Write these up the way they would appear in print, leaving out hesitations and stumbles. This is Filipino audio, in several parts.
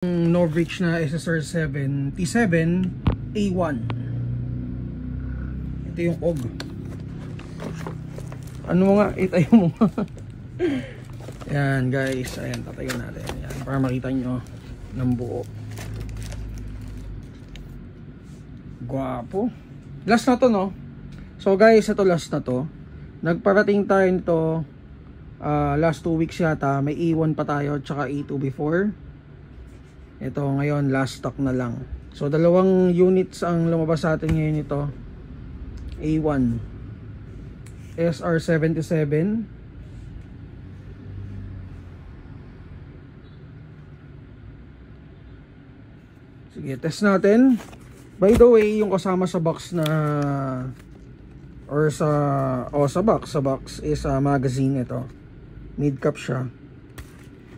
Novreach na SSR 77 A1. Ito yung OG. Ano mo nga, itayo mo. Yan guys, ayan, tatayo natin yan para makita nyo ng buo. Guwapo. Last na to, no? So guys, ito last na to. Nagparating tayo nito last 2 weeks yata. May A1 pa tayo tsaka A2 before. Ito ngayon last stock na lang. So dalawang units ang lumabas sa atin ngayon ito. A1 SR77. Sige, test natin. By the way, yung kasama sa box na or sa box is a magazine ito. Mid cap siya.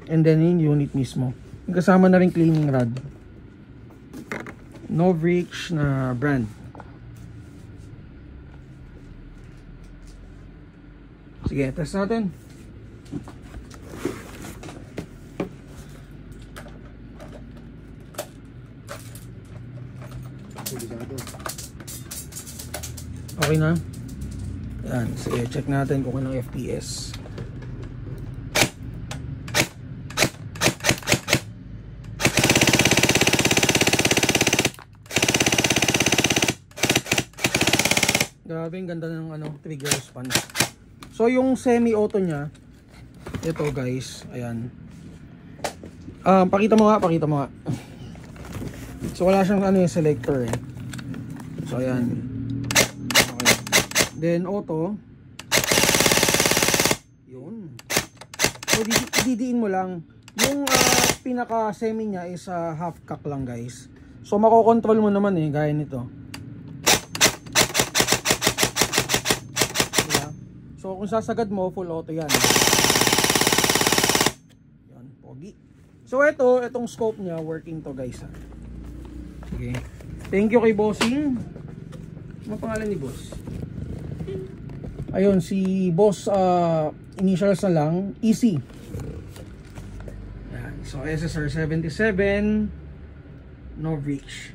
And then yung unit mismo. Kasama na rin cleaning rod. Novreach na brand. Sige, test natin. Okay na? Yan, sige, check natin kung anong FPS. Grabe, ang ganda ng trigger response. So yung semi-auto niya, ito guys, ayan. Pakita mo nga. So wala siyang yung selector eh. So ayan. Okay. Then auto. Yun. So didiin mo lang. Yung pinaka semi niya is half cock lang guys. So makokontrol mo naman eh, gaya nito. So kung sasagad mo, full auto yan. Yan, pogi. So itong scope niya, working to guys. Okay. Thank you kay Bossing. Ano pangalan ni Boss? Ayun, si Boss, initials na lang, EC. Yan. So SSR 77 Novreach.